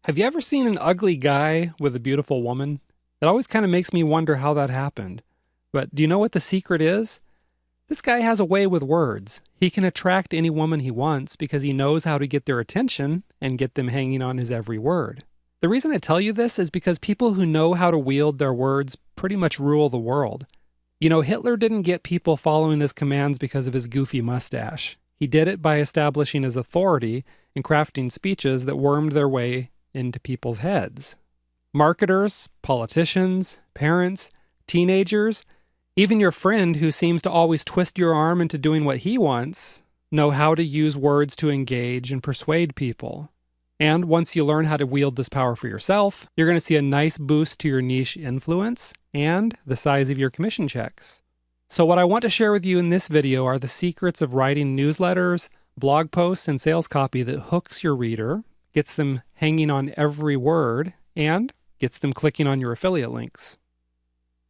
Have you ever seen an ugly guy with a beautiful woman? It always kind of makes me wonder how that happened. But do you know what the secret is? This guy has a way with words. He can attract any woman he wants because he knows how to get their attention and get them hanging on his every word. The reason I tell you this is because people who know how to wield their words pretty much rule the world. You know, Hitler didn't get people following his commands because of his goofy mustache. He did it by establishing his authority and crafting speeches that wormed their way into people's heads. Marketers, politicians, parents, teenagers, even your friend who seems to always twist your arm into doing what he wants, know how to use words to engage and persuade people. And once you learn how to wield this power for yourself, you're going to see a nice boost to your niche influence and the size of your commission checks. So what I want to share with you in this video are the secrets of writing newsletters, blog posts, and sales copy that hooks your reader, gets them hanging on every word, and gets them clicking on your affiliate links.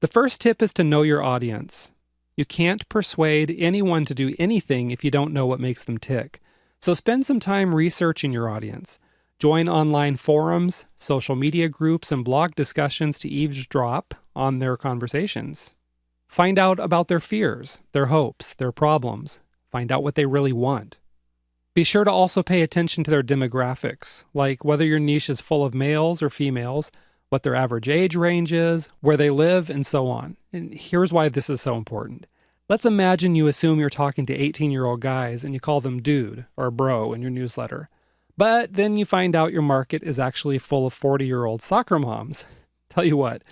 The first tip is to know your audience. You can't persuade anyone to do anything if you don't know what makes them tick. So spend some time researching your audience. Join online forums, social media groups, and blog discussions to eavesdrop on their conversations. Find out about their fears, their hopes, their problems. Find out what they really want. Be sure to also pay attention to their demographics, like whether your niche is full of males or females, what their average age range is, where they live, and so on. And here's why this is so important. Let's imagine you assume you're talking to 18-year-old guys and you call them dude or bro in your newsletter. But then you find out your market is actually full of 40-year-old soccer moms. Tell you what,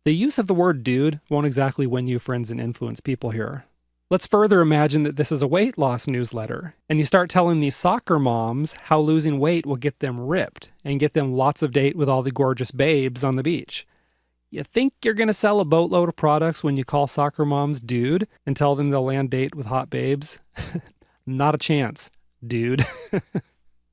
the use of the word dude won't exactly win you friends and influence people here. Let's further imagine that this is a weight loss newsletter, and you start telling these soccer moms how losing weight will get them ripped and get them lots of date with all the gorgeous babes on the beach. You think you're going to sell a boatload of products when you call soccer moms dude and tell them they'll land date with hot babes? Not a chance, dude.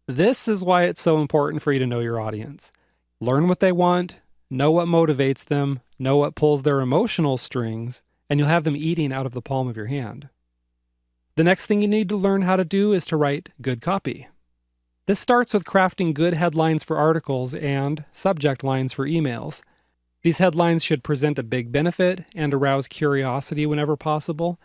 This is why it's so important for you to know your audience. Learn what they want, know what motivates them, know what pulls their emotional strings, and you'll have them eating out of the palm of your hand. The next thing you need to learn how to do is to write good copy. This starts with crafting good headlines for articles and subject lines for emails. These headlines should present a big benefit and arouse curiosity whenever possible.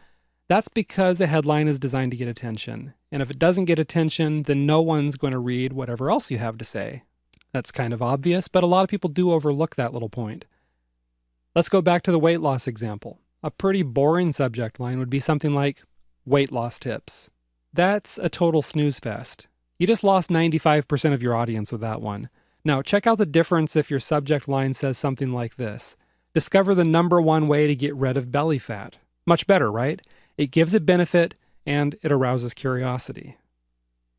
That's because a headline is designed to get attention, and if it doesn't get attention, then no one's going to read whatever else you have to say. That's kind of obvious, but a lot of people do overlook that little point. Let's go back to the weight loss example. A pretty boring subject line would be something like, weight loss tips. That's a total snooze fest. You just lost 95% of your audience with that one. Now, check out the difference if your subject line says something like this. Discover the #1 way to get rid of belly fat. Much better, right? It gives a benefit and it arouses curiosity.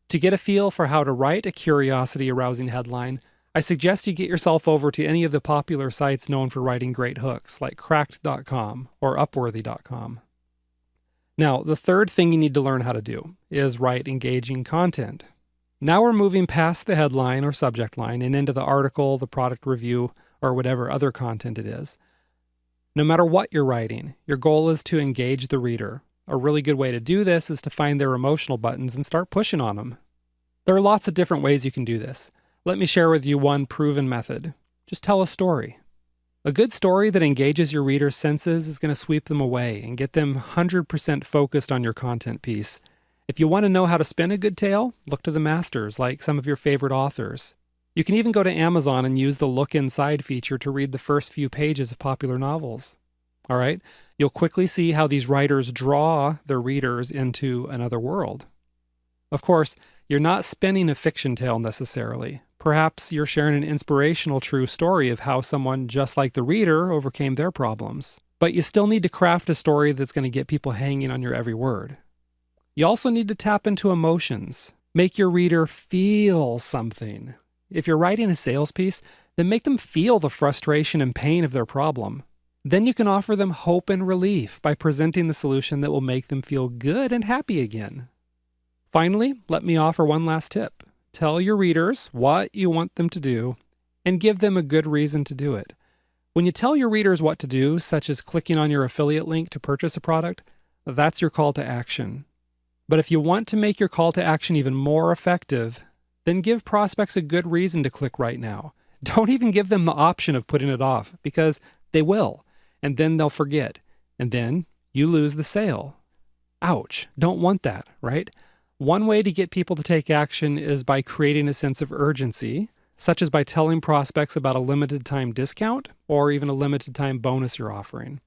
To get a feel for how to write a curiosity-arousing headline, I suggest you get yourself over to any of the popular sites known for writing great hooks, like Cracked.com or Upworthy.com. Now, the third thing you need to learn how to do is write engaging content. Now we're moving past the headline or subject line and into the article, the product review, or whatever other content it is. No matter what you're writing, your goal is to engage the reader. A really good way to do this is to find their emotional buttons and start pushing on them. There are lots of different ways you can do this. Let me share with you one proven method. Just tell a story. A good story that engages your reader's senses is going to sweep them away and get them 100% focused on your content piece. If you want to know how to spin a good tale, look to the masters, like some of your favorite authors. You can even go to Amazon and use the Look Inside feature to read the first few pages of popular novels. All right? You'll quickly see how these writers draw their readers into another world. Of course, you're not spinning a fiction tale necessarily. Perhaps you're sharing an inspirational true story of how someone just like the reader overcame their problems. But you still need to craft a story that's going to get people hanging on your every word. You also need to tap into emotions. Make your reader feel something. If you're writing a sales piece, then make them feel the frustration and pain of their problem. Then you can offer them hope and relief by presenting the solution that will make them feel good and happy again. Finally, let me offer one last tip. Tell your readers what you want them to do and give them a good reason to do it. When you tell your readers what to do, such as clicking on your affiliate link to purchase a product, that's your call to action. But if you want to make your call to action even more effective, then give prospects a good reason to click right now. Don't even give them the option of putting it off, because they will, and then they'll forget, and then you lose the sale. Ouch, don't want that, right? One way to get people to take action is by creating a sense of urgency, such as by telling prospects about a limited time discount or even a limited time bonus you're offering.